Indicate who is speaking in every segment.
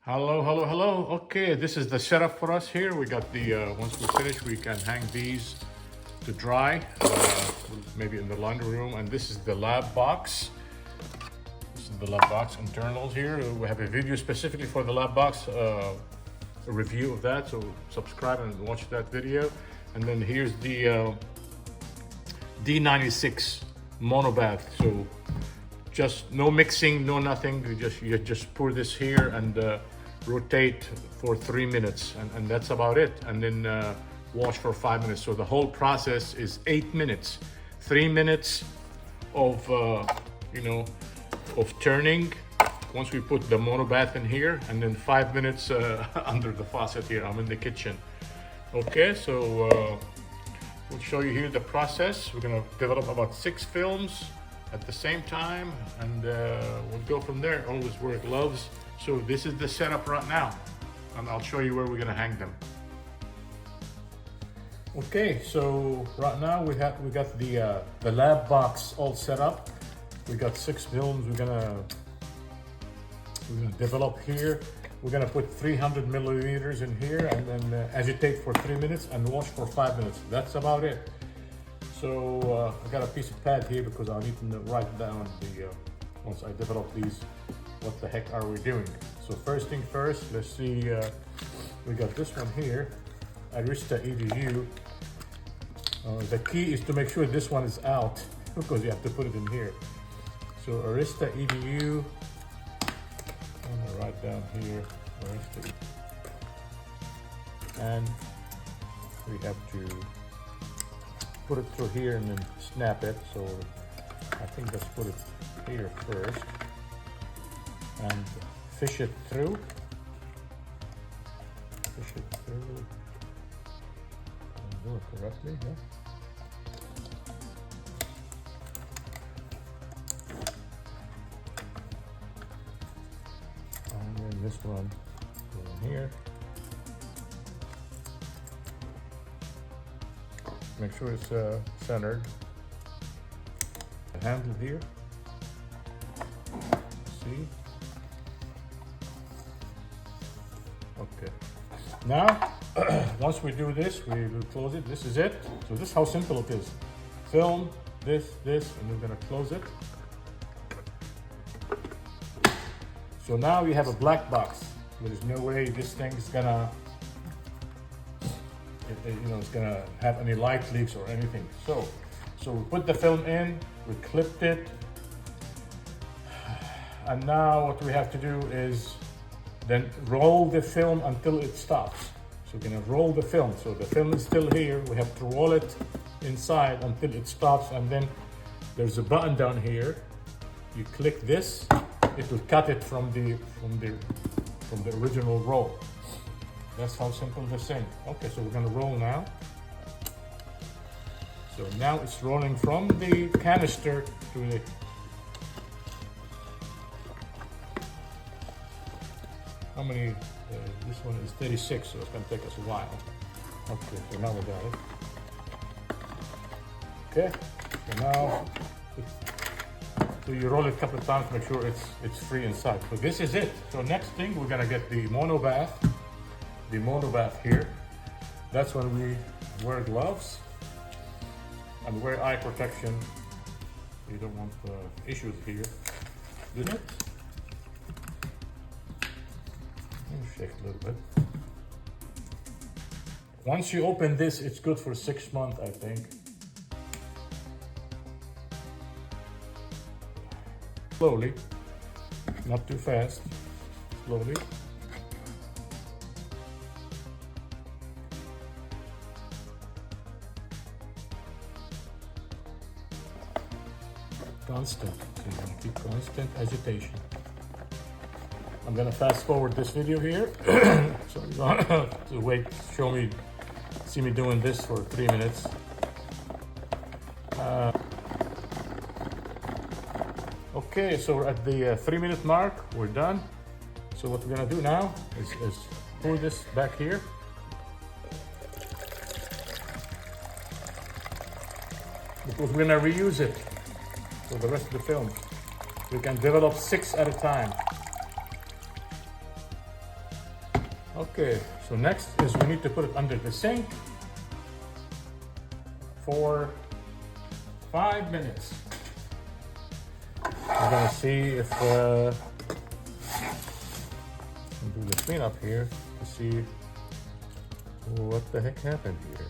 Speaker 1: Hello, hello, hello. Okay, this is the setup for us here. We got the, once we finish, we can hang these to dry, maybe in the laundry room. And this is the lab box. This is the lab box internals here. We have a video specifically for the lab box, a review of that. So subscribe and watch that video. And then here's the D96 mono bath. So just no mixing, no nothing. You just pour this here and rotate for 3 minutes, and that's about it. And then wash for 5 minutes. So the whole process is 8 minutes. 3 minutes of of turning once we put the mono bath in here, and then 5 minutes under the faucet here. I'm in the kitchen. Okay, so we'll show you here the process. We're gonna develop about 6 films at the same time, and we'll go from there. Always wear gloves. So this is the setup right now, and I'll show you where we're gonna hang them. Okay, so right now we got the lab box all set up. We got 6 films we're gonna develop here. We're gonna put 300 milliliters in here, and then agitate for 3 minutes and wash for 5 minutes. That's about it. So I got a piece of pad here because I need to write down once I develop these, what the heck are we doing. So first thing first, let's see, we got this one here, Arista EDU. The key is to make sure this one is out because you have to put it in here. So Arista EDU, I'm gonna write down here, Arista, and we have to put it through here and then snap it. So I think let's put it here first and fish it through. Fish it through. And do it correctly, yeah. And then this one go in here. Make sure it's centered. The handle here. See? Okay. Now, once we do this, we will close it. This is it. So this is how simple it is. Film, this, and we're gonna close it. So now you have a black box. There is no way this thing is gonna it's gonna have any light leaks or anything. So we put the film in, we clipped it, and now what we have to do is then roll the film until it stops. So we're gonna roll the film. So the film is still here. We have to roll it inside until it stops, and then there's a button down here. You click this, it will cut it from the original roll. That's how simple this thing. Okay, so we're gonna roll now. So now it's rolling from the canister to the... How many? This one is 36, so it's gonna take us a while. Okay, so now we got it. Okay, so now, so you roll it a couple of times, make sure it's free inside. So this is it. So next thing, we're gonna get the mono bath. The mono bath here. That's when we wear gloves and wear eye protection. You don't want issues here. Didn't it? Let me shake a little bit. Once you open this, it's good for 6 months, I think. Slowly, not too fast, slowly. Constant, so you're gonna keep constant agitation. I'm gonna fast forward this video here. So you're gonna have to wait, see me doing this for 3 minutes. Okay, so we're at the 3-minute mark, we're done. So what we're gonna do now is pull this back here. Because we're gonna reuse it for the rest of the film. We can develop 6 at a time. Okay, so next is we need to put it under the sink for 5 minutes. We're gonna see if do the cleanup here to see what the heck happened here.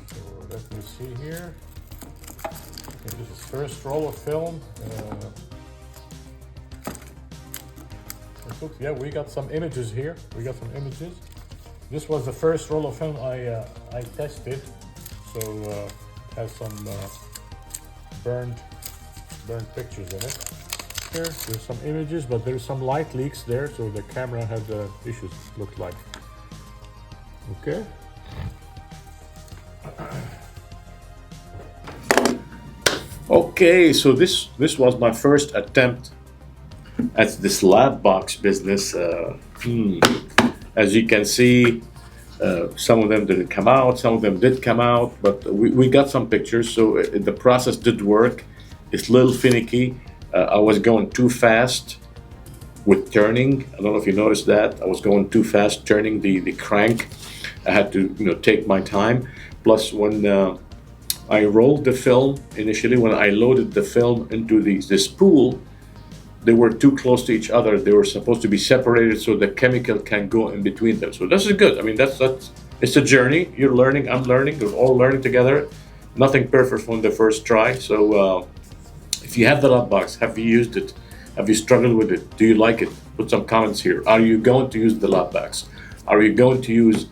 Speaker 1: So let me see here. Okay, this is first roll of film. Yeah, we got some images here. This was the first roll of film I tested, so it has some burned pictures in it. There's some images, but there's some light leaks there, so the camera had issues, looked like. Okay. Okay, so this was my first attempt at this lab box business. As you can see, some of them didn't come out, some of them did come out, but we got some pictures, so the process did work. It's a little finicky. I was going too fast with turning. I don't know if you noticed that. I was going too fast turning the crank. I had to take my time. Plus, when I rolled the film initially, when I loaded the film into the spool, they were too close to each other. They were supposed to be separated so the chemical can go in between them. So this is good. I mean, that's it's a journey. You're learning, I'm learning, we're all learning together. Nothing perfect from the first try. So if you have the lab box, have you used it? Have you struggled with it? Do you like it? Put some comments here. Are you going to use the lab box? Are you going to use,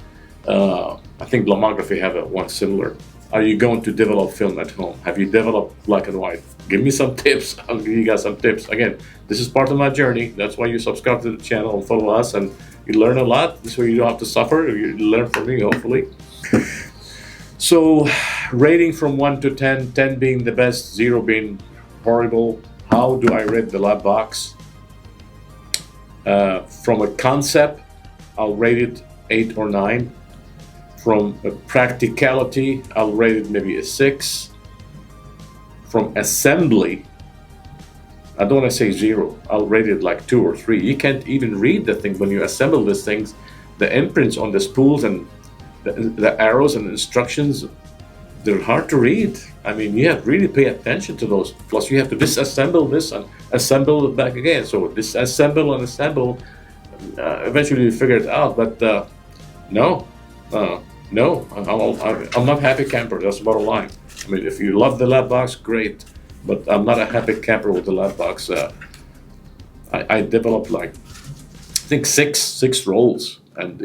Speaker 1: I think Lomography have one similar. Are you going to develop film at home? Have you developed black and white? Give me some tips. I'll give you guys some tips. Again, this is part of my journey. That's why you subscribe to the channel and follow us, and you learn a lot. This way you don't have to suffer. You learn from me, hopefully. So, rating from 1 to 10, 10 being the best, 0 being horrible. How do I rate the lab box? From a concept, I'll rate it 8 or 9. From a practicality, I'll rate it maybe a 6. From assembly, I don't want to say 0. I'll rate it like 2 or 3. You can't even read the thing when you assemble these things. The imprints on the spools and the arrows and instructions, they're hard to read. I mean, you have to really pay attention to those. Plus, you have to disassemble this and assemble it back again. So disassemble and assemble. Eventually, you figure it out. But no, I'm not a happy camper. That's the bottom line. I mean, if you love the lab box, great. But I'm not a happy camper with the lab box. I developed like, I think six rolls, and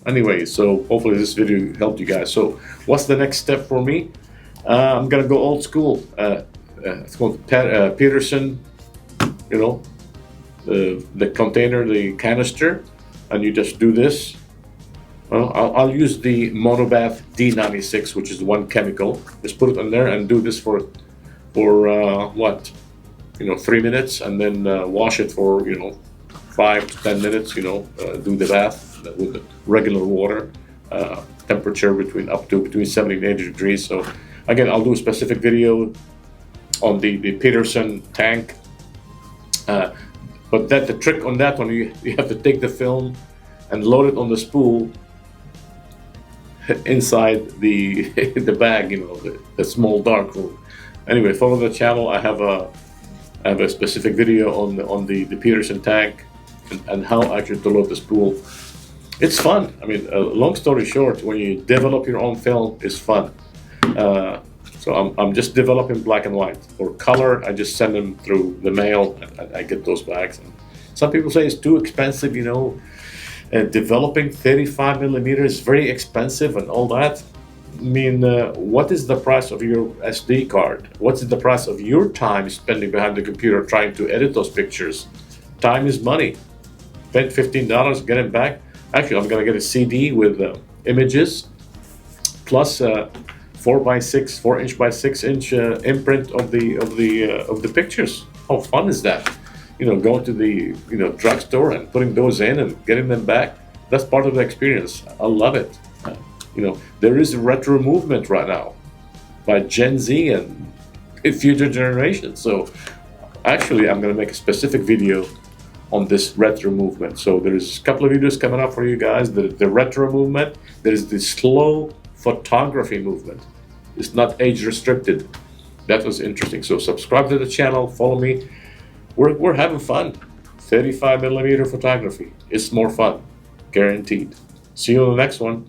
Speaker 1: anyway. So hopefully this video helped you guys. So what's the next step for me? I'm gonna go old school. It's called Peterson. The container, the canister, and you just do this. Well, I'll use the Monobath D96, which is one chemical. Just put it in there and do this for what, 3 minutes, and then wash it for 5 to 10 minutes. Do the bath with the regular water, temperature between 70 and 80 degrees. So again, I'll do a specific video on the Peterson tank. But the trick on that one, you have to take the film and load it on the spool inside the bag, the small Darkroom. Anyway, follow the channel. I have a specific video on the Peterson tank and how actually to load the spool. It's fun. I mean, long story short, when you develop your own film, it's fun. So I'm just developing black and white. Or color, I just send them through the mail, and I get those bags. And some people say it's too expensive, developing 35 millimeters is very expensive and all that. I mean, what is the price of your SD card? What's the price of your time spending behind the computer trying to edit those pictures? Time is money. Spend $15, get them back. Actually, I'm gonna get a CD with images plus 4-inch by 6-inch imprint of the pictures. How fun is that? Going to the drugstore and putting those in and getting them back. That's part of the experience. I love it. There is a retro movement right now by Gen Z and
Speaker 2: in future generations. So actually, I'm gonna make a specific video on this retro movement. So there's a couple of videos coming up for you guys. The retro movement. There is the slow photography movement. It's not age restricted. That was interesting. So subscribe to the channel, follow me. We're having fun. 35mm photography. It's more fun, guaranteed. See you on the next one.